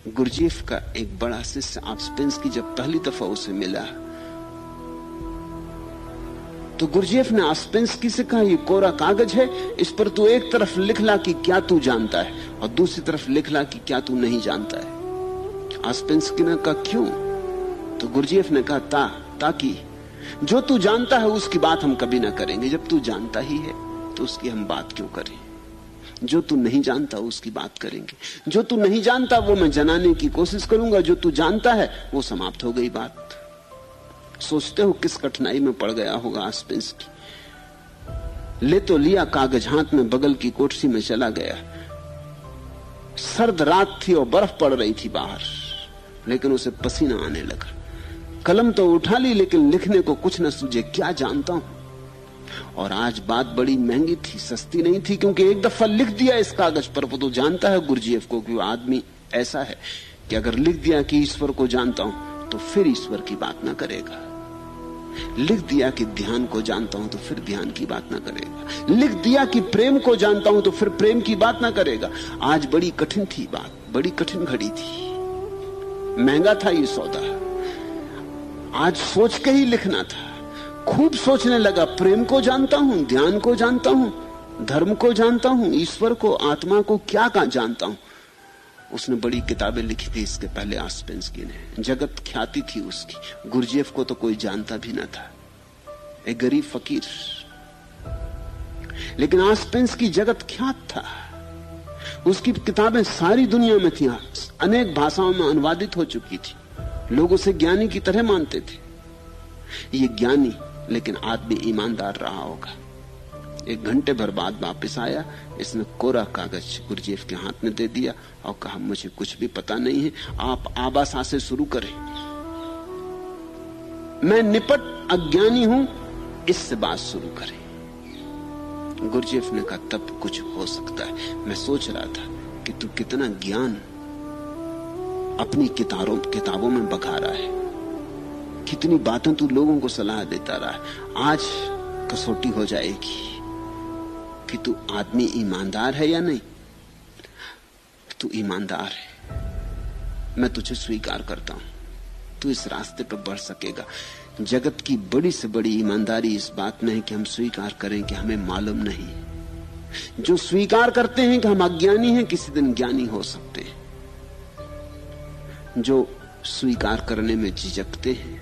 Gurdjieff का एक बड़ा शिष्य आस्पेंस्की जब पहली दफा उसे मिला तो गुरजीफ ने आस्पेंस्की से कहा, ये कोरा कागज है, इस पर तू एक तरफ लिख ला कि क्या तू जानता है और दूसरी तरफ लिख ला कि क्या तू नहीं जानता है। आस्पेंस्की ने कहा, क्यों? तो गुरजीफ ने कहा, ताकि जो तू जानता है उसकी बात हम कभी ना करेंगे। जब तू जानता ही है तो उसकी हम बात क्यों करें? जो तू नहीं जानता उसकी बात करेंगे। जो तू नहीं जानता वो मैं जनाने की कोशिश करूंगा, जो तू जानता है वो समाप्त हो गई बात। सोचते हो किस कठिनाई में पड़ गया होगा आस्पेंस्की। ले तो लिया कागज हाथ में, बगल की कोठरी में चला गया। सर्द रात थी और बर्फ पड़ रही थी बाहर, लेकिन उसे पसीना आने लगा। कलम तो उठा ली लेकिन लिखने को कुछ न सूझे, क्या जानता हूं। और आज बात बड़ी महंगी थी, सस्ती नहीं थी, क्योंकि एक दफा लिख दिया इस कागज पर। वो तो जानता है गुरजीएफ को कि वो आदमी ऐसा है कि अगर लिख दिया कि ईश्वर को जानता हूं तो फिर ईश्वर की बात ना करेगा। लिख दिया कि ध्यान को जानता हूं तो फिर ध्यान की बात ना करेगा। लिख दिया कि प्रेम को जानता हूं तो फिर प्रेम की बात ना करेगा। आज बड़ी कठिन थी बात, बड़ी कठिन घड़ी थी, महंगा था ये सौदा। आज सोच के ही लिखना था। खूब सोचने लगा, प्रेम को जानता हूं, ध्यान को जानता हूं, धर्म को जानता हूं, ईश्वर को, आत्मा को क्या जानता हूं। उसने बड़ी किताबें लिखी थी इसके पहले आस्पेंस्की ने, जगत ख्याति थी उसकी। गुरजीएफ को तो कोई जानता भी न था, एक गरीब फकीर। लेकिन आस्पेंस्की जगत ख्यात था। उसकी किताबें सारी दुनिया में थी, अनेक भाषाओं में अनुवादित हो चुकी थी। लोग उसे ज्ञानी की तरह मानते थे। ये ज्ञानी लेकिन आदमी ईमानदार रहा होगा। एक घंटे भर बाद वापस आया, इसने कोरा कागज गुरजीएफ के हाथ में दे दिया और कहा, मुझे कुछ भी पता नहीं है, आप आबासा से शुरू करें। मैं निपट अज्ञानी हूं, इससे बात शुरू करें। गुरजीएफ ने कहा, तब कुछ हो सकता है। मैं सोच रहा था कि तू कितना ज्ञान अपनी किताबों में बखा रहा है, कितनी बातें तू लोगों को सलाह देता रहा है। आज कसौटी हो जाएगी कि तू आदमी ईमानदार है या नहीं। तू ईमानदार है, मैं तुझे स्वीकार करता हूं। तू इस रास्ते पर बढ़ सकेगा। जगत की बड़ी से बड़ी ईमानदारी इस बात में है कि हम स्वीकार करें कि हमें मालूम नहीं। जो स्वीकार करते हैं कि हम अज्ञानी हैं, किसी दिन ज्ञानी हो सकते हैं। जो स्वीकार करने में झिझकते हैं,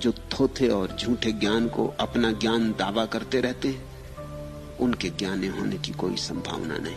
जो थोथे और झूठे ज्ञान को अपना ज्ञान दावा करते रहते हैं, उनके ज्ञानी होने की कोई संभावना नहीं।